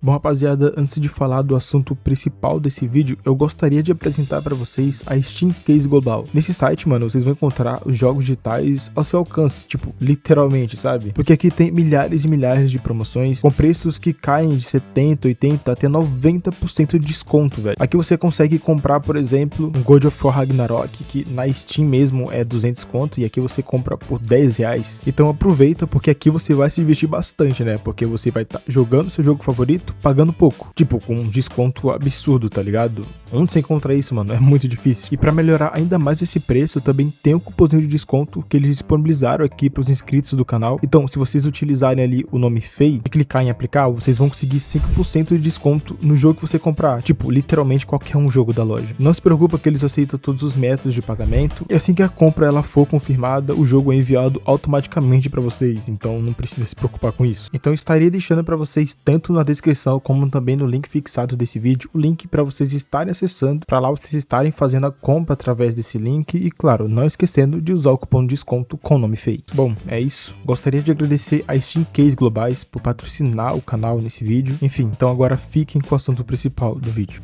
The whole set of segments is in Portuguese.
Bom, rapaziada, antes de falar do assunto principal desse vídeo, eu gostaria de apresentar para vocês a Steam Case Global. Nesse site, mano, vocês vão encontrar os jogos digitais ao seu alcance, tipo, literalmente, sabe? Porque aqui tem milhares e milhares de promoções com preços que caem de 70, 80 até 90% de desconto, velho. Aqui você consegue comprar, por exemplo, um God of War Ragnarok, que na Steam mesmo é 200 conto, e aqui você compra por 10 reais. Então aproveita, porque aqui você vai se divertir bastante, né? Porque você vai estar jogando seu jogo favorito, pagando pouco. Tipo, com um desconto absurdo, tá ligado? Onde você encontra isso, mano? É muito difícil. E pra melhorar ainda mais esse preço, também tem um cupomzinho de desconto que eles disponibilizaram aqui pros inscritos do canal. Então, se vocês utilizarem ali o nome FEI e clicar em aplicar, vocês vão conseguir 5% de desconto no jogo que você comprar. Tipo, literalmente qualquer um jogo da loja. Não se preocupa que eles aceitam todos os métodos de pagamento. E assim que a compra ela for confirmada, o jogo é enviado automaticamente pra vocês. Então, não precisa se preocupar com isso. Então, eu estaria deixando pra vocês, tanto na descrição como também no link fixado desse vídeo, o link para vocês estarem acessando, para lá vocês estarem fazendo a compra através desse link e, claro, não esquecendo de usar o cupom de desconto com o nome FEI. Bom, é isso. Gostaria de agradecer a Steam Case Globais por patrocinar o canal nesse vídeo. Enfim, então agora fiquem com o assunto principal do vídeo.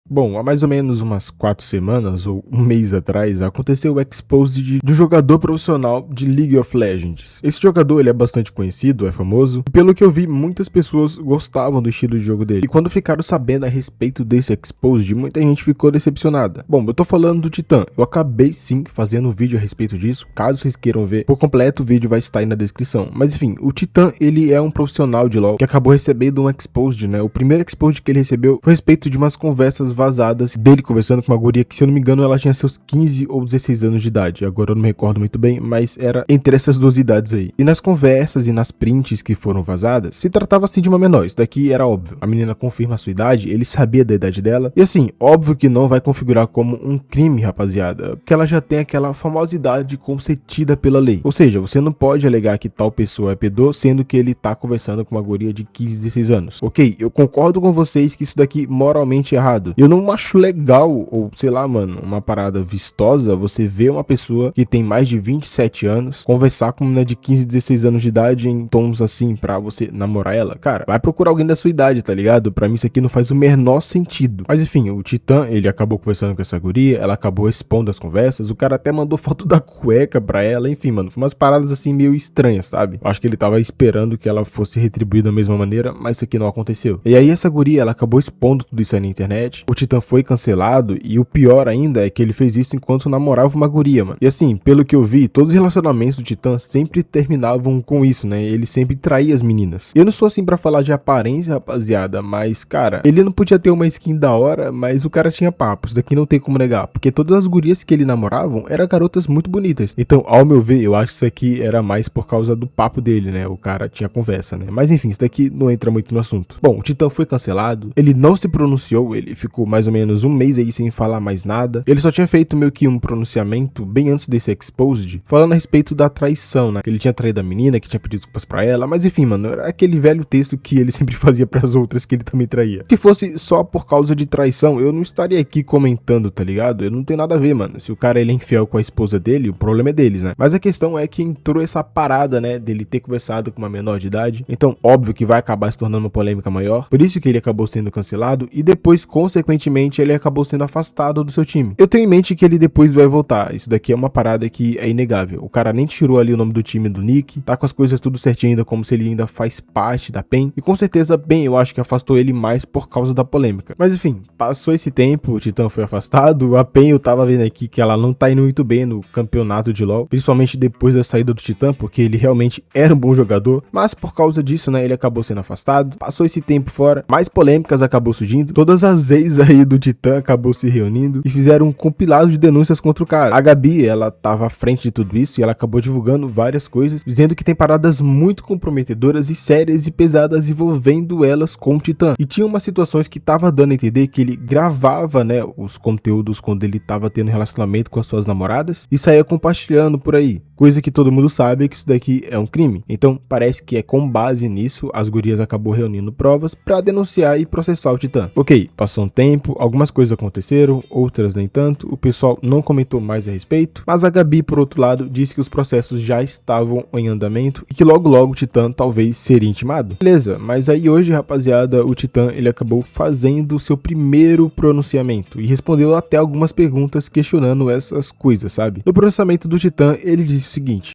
Bom, há mais ou menos umas 4 semanas ou um mês atrás, aconteceu o Exposed de um jogador profissional de League of Legends. Esse jogador ele é bastante conhecido, é famoso, e pelo que eu vi, muitas pessoas gostavam do estilo de jogo dele. E quando ficaram sabendo a respeito desse Exposed, muita gente ficou decepcionada. Bom, eu tô falando do Titã, eu acabei sim fazendo um vídeo a respeito disso, caso vocês queiram ver por completo, o vídeo vai estar aí na descrição. Mas enfim, o Titã, ele é um profissional de LoL que acabou recebendo um Exposed, né? O primeiro Exposed que ele recebeu foi a respeito de umas conversas vazadas dele conversando com uma guria que, se eu não me engano, ela tinha seus 15 ou 16 anos de idade. Agora eu não me recordo muito bem, mas era entre essas duas idades aí. E nas conversas e nas prints que foram vazadas, se tratava assim de uma menor. Isso daqui era óbvio. A menina confirma a sua idade, ele sabia da idade dela. E assim, óbvio que não vai configurar como um crime, rapaziada, porque ela já tem aquela famosa idade concedida pela lei. Ou seja, você não pode alegar que tal pessoa é pedô, sendo que ele tá conversando com uma guria de 15, 16 anos. Ok, eu concordo com vocês que isso daqui moralmente é errado. Eu não acho legal, ou sei lá, mano, uma parada vistosa, você vê uma pessoa que tem mais de 27 anos conversar com uma menina de 15, 16 anos de idade em tons assim pra você namorar ela. Cara, vai procurar alguém da sua idade, tá ligado? Pra mim isso aqui não faz o menor sentido. Mas enfim, o Titã, ele acabou conversando com essa guria, ela acabou expondo as conversas, o cara até mandou foto da cueca pra ela, enfim, mano, foi umas paradas assim meio estranhas, sabe? Eu acho que ele tava esperando que ela fosse retribuída da mesma maneira, mas isso aqui não aconteceu. E aí essa guria, ela acabou expondo tudo isso aí na internet, o Titã foi cancelado, e o pior ainda é que ele fez isso enquanto namorava uma guria, mano. E assim, pelo que eu vi, todos os relacionamentos do Titã sempre terminavam com isso, né? Ele sempre traía as meninas. Eu não sou assim pra falar de aparência, rapaziada, mas, cara, ele não podia ter uma skin da hora, mas o cara tinha papo. Isso daqui não tem como negar, porque todas as gurias que ele namoravam eram garotas muito bonitas. Então, ao meu ver, eu acho que isso aqui era mais por causa do papo dele, né? O cara tinha conversa, né? Mas enfim, isso daqui não entra muito no assunto. Bom, o Titã foi cancelado, ele não se pronunciou, ele ficou mais ou menos um mês aí sem falar mais nada. Ele só tinha feito meio que um pronunciamento bem antes desse Exposed, falando a respeito da traição, né? Que ele tinha traído a menina, que tinha pedido desculpas pra ela, mas enfim, mano, era aquele velho texto que ele sempre fazia pras outras que ele também traía. Se fosse só por causa de traição, eu não estaria aqui comentando, tá ligado? Eu não tenho nada a ver, mano. Se o cara ele é infiel com a esposa dele, o problema é deles, né? Mas a questão é que entrou essa parada, né, dele ter conversado com uma menor de idade. Então, óbvio que vai acabar se tornando uma polêmica maior. Por isso que ele acabou sendo cancelado e depois, consequentemente, ele acabou sendo afastado do seu time. Eu tenho em mente que ele depois vai voltar. Isso daqui é uma parada que é inegável. O cara nem tirou ali o nome do time do Nick, tá com as coisas tudo certinho ainda, como se ele ainda faz parte da PEN. E com certeza, bem, eu acho que afastou ele mais por causa da polêmica. Mas enfim, passou esse tempo, o Titã foi afastado. A PEN, eu tava vendo aqui que ela não tá indo muito bem no campeonato de LoL, principalmente depois da saída do Titã, porque ele realmente era um bom jogador. Mas por causa disso, né, ele acabou sendo afastado. Passou esse tempo fora, mais polêmicas acabou surgindo. Todas as ex aí do Titã acabou se reunindo e fizeram um compilado de denúncias contra o cara. A Gabi, ela tava à frente de tudo isso e ela acabou divulgando várias coisas, dizendo que tem paradas muito comprometedoras e sérias e pesadas envolvendo elas com o Titã. E tinha umas situações que tava dando a entender que ele gravava, né, os conteúdos quando ele tava tendo relacionamento com as suas namoradas e saía compartilhando por aí. Coisa que todo mundo sabe que isso daqui é um crime. Então parece que é com base nisso, as gurias acabou reunindo provas pra denunciar e processar o Titã. Ok, passou um tempo, tempo, algumas coisas aconteceram, outras nem tanto, o pessoal não comentou mais a respeito, mas a Gabi, por outro lado, disse que os processos já estavam em andamento e que logo logo o Titã talvez seria intimado. Beleza, mas aí hoje, rapaziada, o Titã ele acabou fazendo o seu primeiro pronunciamento e respondeu até algumas perguntas questionando essas coisas, sabe? No pronunciamento do Titã, ele disse o seguinte: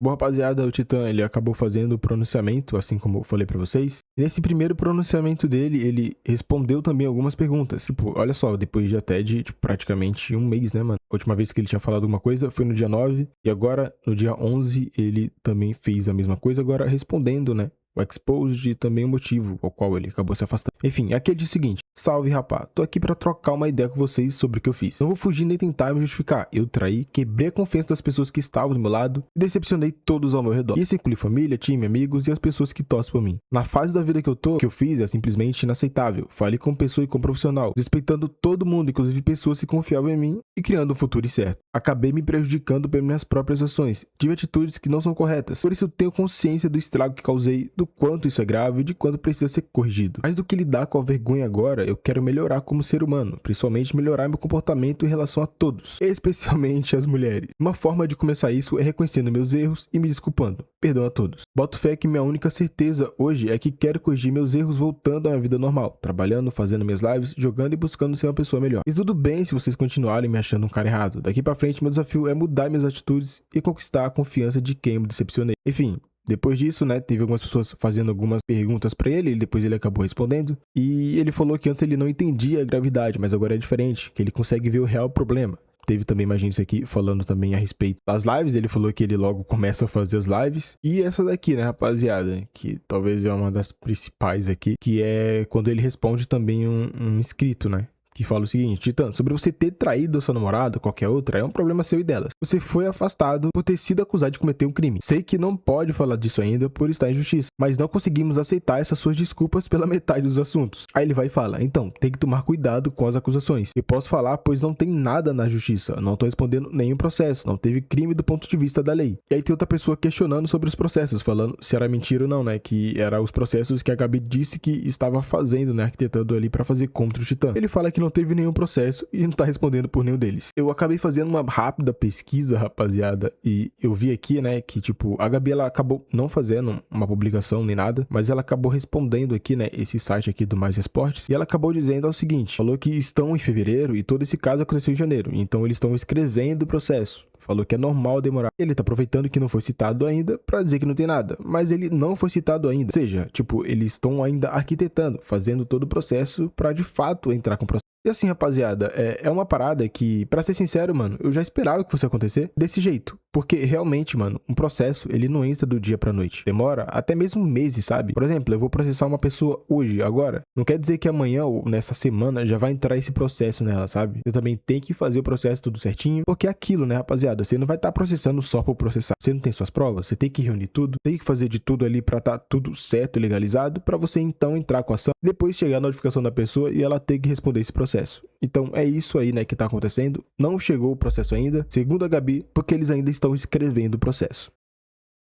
bom, rapaziada, o Titã ele acabou fazendo o pronunciamento, assim como eu falei pra vocês. E nesse primeiro pronunciamento dele, ele respondeu também algumas perguntas. Tipo, olha só, depois de até de praticamente um mês, né, mano? A última vez que ele tinha falado alguma coisa foi no dia 9, e agora, no dia 11, ele também fez a mesma coisa, agora respondendo, né? O Exposed e também o motivo ao qual ele acabou se afastando. Enfim, aqui ele diz o seguinte: salve, rapá, tô aqui pra trocar uma ideia com vocês sobre o que eu fiz. Não vou fugir nem tentar me justificar. Eu traí, quebrei a confiança das pessoas que estavam do meu lado e decepcionei todos ao meu redor. Isso inclui família, time, amigos e as pessoas que torcem por mim. Na fase da vida que eu tô, o que eu fiz é simplesmente inaceitável. Falei como pessoa e como profissional, respeitando todo mundo, inclusive pessoas que confiavam em mim e criando um futuro incerto. Acabei me prejudicando pelas minhas próprias ações. Tive atitudes que não são corretas. Por isso eu tenho consciência do estrago que causei, do quanto isso é grave e de quanto precisa ser corrigido. Mais do que lidar com a vergonha agora, eu quero melhorar como ser humano, principalmente melhorar meu comportamento em relação a todos, especialmente as mulheres. Uma forma de começar isso é reconhecendo meus erros e me desculpando. Perdão a todos. Boto fé que minha única certeza hoje é que quero corrigir meus erros voltando à minha vida normal, trabalhando, fazendo minhas lives, jogando e buscando ser uma pessoa melhor. E tudo bem se vocês continuarem me achando um cara errado. Daqui pra frente, meu desafio é mudar minhas atitudes e conquistar a confiança de quem me decepcionei. Enfim, depois disso, né, teve algumas pessoas fazendo algumas perguntas pra ele, e depois ele acabou respondendo. E ele falou que antes ele não entendia a gravidade, mas agora é diferente, que ele consegue ver o real problema. Teve também mais gente aqui falando também a respeito das lives. Ele falou que ele logo começa a fazer as lives. E essa daqui, né, rapaziada, que talvez é uma das principais aqui, que é quando ele responde também um inscrito, né, que fala o seguinte: Titã, sobre você ter traído a sua namorada ou qualquer outra, é um problema seu e delas. Você foi afastado por ter sido acusado de cometer um crime. Sei que não pode falar disso ainda por estar em justiça, mas não conseguimos aceitar essas suas desculpas pela metade dos assuntos. Aí ele vai e fala: então, tem que tomar cuidado com as acusações. Eu posso falar, pois não tem nada na justiça. Não tô respondendo nenhum processo. Não teve crime do ponto de vista da lei. E aí tem outra pessoa questionando sobre os processos, falando se era mentira ou não, né? Que eram os processos que a Gabi disse que estava fazendo, né? Arquitetando ali pra fazer contra o Titã. Ele fala que não teve nenhum processo e não tá respondendo por nenhum deles. Eu acabei fazendo uma rápida pesquisa, rapaziada, e eu vi aqui, né, que tipo, a Gabi ela acabou não fazendo uma publicação nem nada, mas ela acabou respondendo aqui, né, esse site aqui do Mais Esportes, e ela acabou dizendo o seguinte: falou que estão em fevereiro e todo esse caso aconteceu em janeiro, então eles estão escrevendo o processo. Falou que é normal demorar. Ele tá aproveitando que não foi citado ainda pra dizer que não tem nada. Mas ele não foi citado ainda. Ou seja, tipo, eles estão ainda arquitetando, fazendo todo o processo pra de fato entrar com o processo. E assim, rapaziada, é uma parada que, pra ser sincero, mano, eu já esperava que fosse acontecer desse jeito. Porque realmente, mano, um processo, ele não entra do dia pra noite. Demora até mesmo meses, sabe? Por exemplo, eu vou processar uma pessoa hoje, agora. Não quer dizer que amanhã ou nessa semana já vai entrar esse processo nela, sabe? Você também tem que fazer o processo tudo certinho. Porque é aquilo, né, rapaziada? Você não vai estar processando só por processar. Você não tem suas provas, você tem que reunir tudo, tem que fazer de tudo ali pra tá tudo certo e legalizado, pra você então entrar com a ação. Depois chegar a notificação da pessoa e ela ter que responder esse processo. Então é isso aí, né, que tá acontecendo. Não chegou o processo ainda, segundo a Gabi, porque eles ainda estão escrevendo o processo.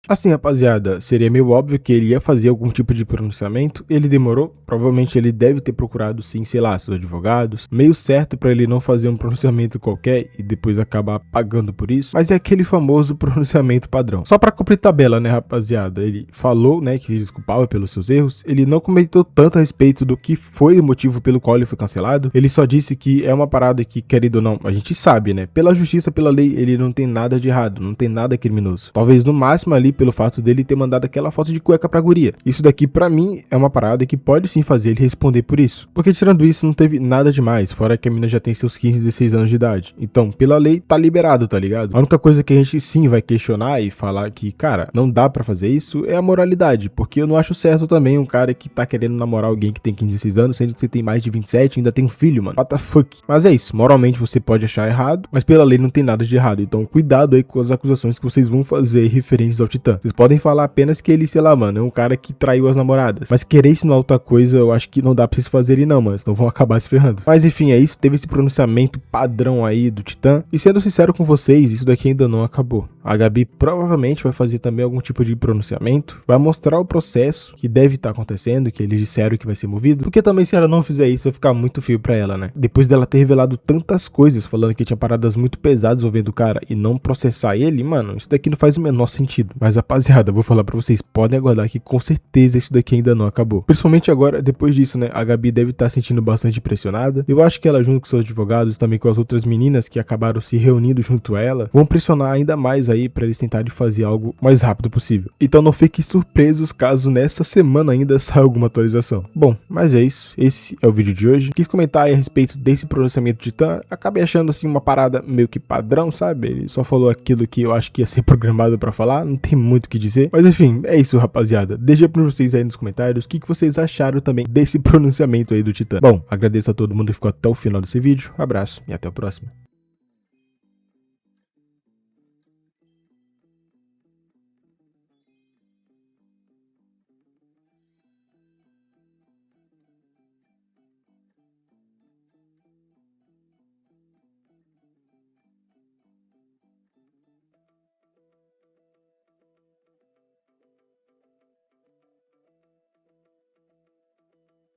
Assim, rapaziada, seria meio óbvio que ele ia fazer algum tipo de pronunciamento. Ele demorou, provavelmente ele deve ter procurado sim, sei lá, seus advogados, meio certo pra ele não fazer um pronunciamento qualquer e depois acabar pagando por isso, mas é aquele famoso pronunciamento padrão. Só pra cumprir tabela, né, rapaziada, ele falou, né, que se desculpava pelos seus erros, ele não comentou tanto a respeito do que foi o motivo pelo qual ele foi cancelado, ele só disse que é uma parada que, querido ou não, a gente sabe, né, pela justiça, pela lei, ele não tem nada de errado, não tem nada criminoso. Talvez no máximo ali pelo fato dele ter mandado aquela foto de cueca pra guria. Isso daqui pra mim é uma parada que pode sim fazer ele responder por isso. Porque tirando isso não teve nada demais, fora que a mina já tem seus 15, 16 anos de idade. Então, pela lei, tá liberado, tá ligado? A única coisa que a gente sim vai questionar e falar que, cara, não dá pra fazer isso é a moralidade. Porque eu não acho certo também um cara que tá querendo namorar alguém que tem 15, 16 anos, sendo que você tem mais de 27 e ainda tem um filho, mano. What the fuck? Mas é isso, moralmente você pode achar errado, mas pela lei não tem nada de errado. Então, cuidado aí com as acusações que vocês vão fazer referentes ao Titã. Titã. Vocês podem falar apenas que ele, sei lá, mano, é um cara que traiu as namoradas. Mas querer ensinar outra coisa, eu acho que não dá pra vocês fazerem não, mano, senão vão acabar se ferrando. Mas enfim, é isso. Teve esse pronunciamento padrão aí do Titã. E sendo sincero com vocês, isso daqui ainda não acabou. A Gabi provavelmente vai fazer também algum tipo de pronunciamento, vai mostrar o processo que deve estar acontecendo, que eles disseram que vai ser movido, porque também se ela não fizer isso vai ficar muito feio pra ela, né? Depois dela ter revelado tantas coisas, falando que tinha paradas muito pesadas envolvendo o cara e não processar ele, mano, isso daqui não faz o menor sentido. Mas rapaziada, vou falar pra vocês, podem aguardar que com certeza isso daqui ainda não acabou. Principalmente agora, depois disso, né, a Gabi deve estar se sentindo bastante pressionada. Eu acho que ela junto com seus advogados, também com as outras meninas que acabaram se reunindo junto a ela, vão pressionar ainda mais aí pra eles tentarem fazer algo o mais rápido possível. Então não fiquem surpresos caso nessa semana ainda saia alguma atualização. Bom, mas é isso. Esse é o vídeo de hoje. Quis comentar aí a respeito desse pronunciamento de Titã. Acabei achando assim uma parada meio que padrão, sabe? Ele só falou aquilo que eu acho que ia ser programado pra falar. Não tem muito o que dizer. Mas enfim, é isso, rapaziada. Deixa pra vocês aí nos comentários o que vocês acharam também desse pronunciamento aí do Titã. Bom, agradeço a todo mundo que ficou até o final desse vídeo. Abraço e até o próximo.